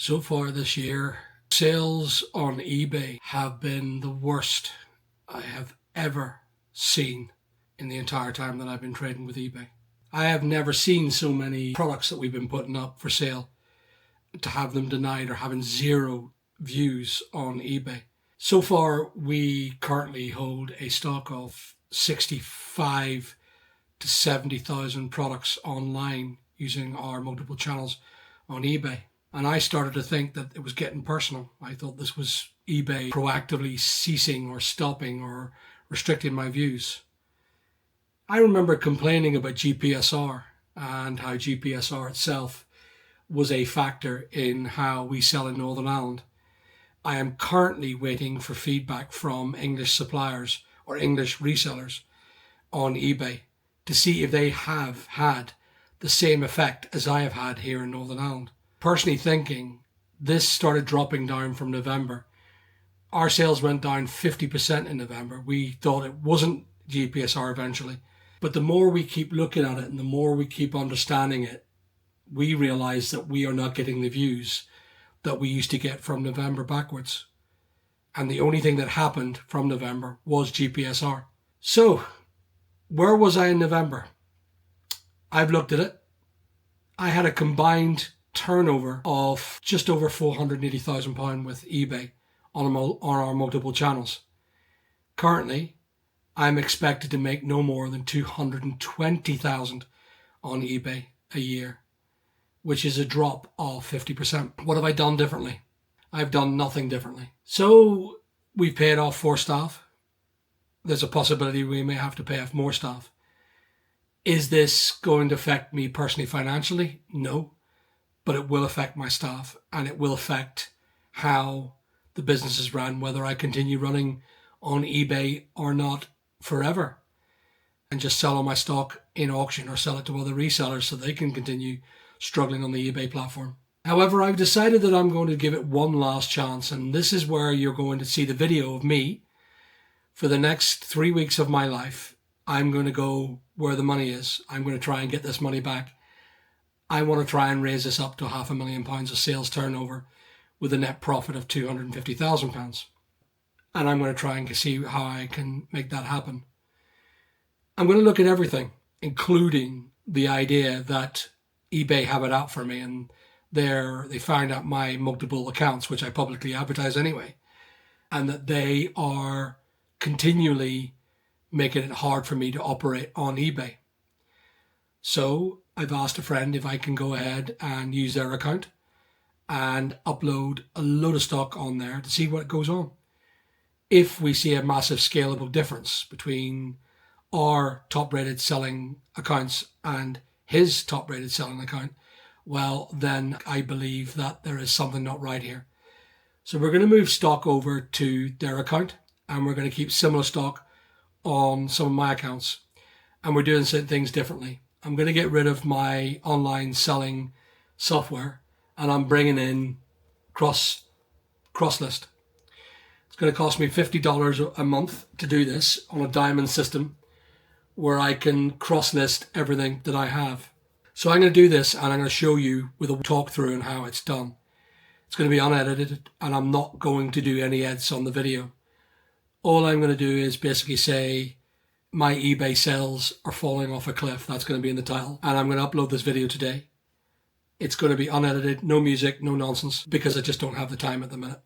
So far this year, sales on eBay have been the worst I have ever seen in the entire time that I've been trading with eBay. I have never seen so many products that we've been putting up for sale to have them denied or having zero views on eBay. So far, we currently hold a stock of 65 to 70,000 products online using our multiple channels on eBay. And I started to think that it was getting personal. I thought this was eBay proactively ceasing or stopping or restricting my views. I remember complaining about GPSR and how GPSR itself was a factor in how we sell in Northern Ireland. I am currently waiting for feedback from English suppliers or English resellers on eBay to see if they have had the same effect as I have had here in Northern Ireland. Personally thinking, this started dropping down from November. Our sales went down 50% in November. We thought it wasn't GPSR eventually. But the more we keep looking at it and the more we keep understanding it, we realize that we are not getting the views that we used to get from November backwards. And the only thing that happened from November was GPSR. So, where was I in November? I've looked at it. I had a combined turnover of just over £480,000 with eBay on our multiple channels. Currently, I'm expected to make no more than £220,000 on eBay a year, which is a drop of 50%. What have I done differently? I've done nothing differently. So we've paid off 4 staff. There's a possibility we may have to pay off more staff. Is this going to affect me personally financially? No, but it will affect my staff and it will affect how the business is run, whether I continue running on eBay or not forever and just sell all my stock in auction or sell it to other resellers so they can continue struggling on the eBay platform. However, I've decided that I'm going to give it one last chance, and this is where you're going to see the video of me for the next 3 weeks of my life. I'm going to go where the money is. I'm going to try and get this money back. I want to try and raise this up to £500,000 of sales turnover with a net profit of £250,000. And I'm going to try and see how I can make that happen. I'm going to look at everything, including the idea that eBay have it out for me and they find out my multiple accounts, which I publicly advertise anyway, and that they are continually making it hard for me to operate on eBay. So I've asked a friend if I can go ahead and use their account and upload a load of stock on there to see what goes on. If we see a massive scalable difference between our top-rated selling accounts and his top-rated selling account, well, then I believe that there is something not right here. So we're going to move stock over to their account and we're going to keep similar stock on some of my accounts. And we're doing certain things differently. I'm going to get rid of my online selling software and I'm bringing in cross list. It's going to cost me $50 a month to do this on a diamond system where I can cross list everything that I have. So I'm going to do this and I'm going to show you with a talk through and how it's done. It's going to be unedited and I'm not going to do any edits on the video. All I'm going to do is basically say my eBay sales are falling off a cliff. That's going to be in the title. And I'm going to upload this video today. It's going to be unedited, no music, no nonsense, because I just don't have the time at the minute.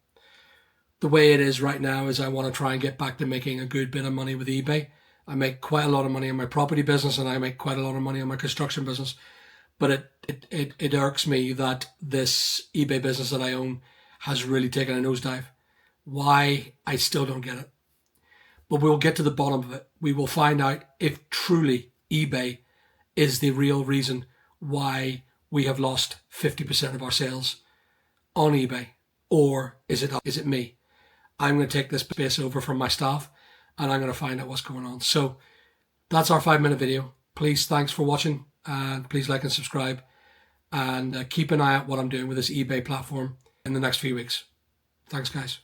The way it is right now is I want to try and get back to making a good bit of money with eBay. I make quite a lot of money in my property business and I make quite a lot of money in my construction business. But it irks me that this eBay business that I own has really taken a nosedive. Why? I still don't get it. But we'll get to the bottom of it. We will find out if truly eBay is the real reason why we have lost 50% of our sales on eBay. Or is it me? I'm going to take this space over from my staff and I'm going to find out what's going on. So that's our 5-minute video. Please, thanks for watching and please like and subscribe and keep an eye out what I'm doing with this eBay platform in the next few weeks. Thanks, guys.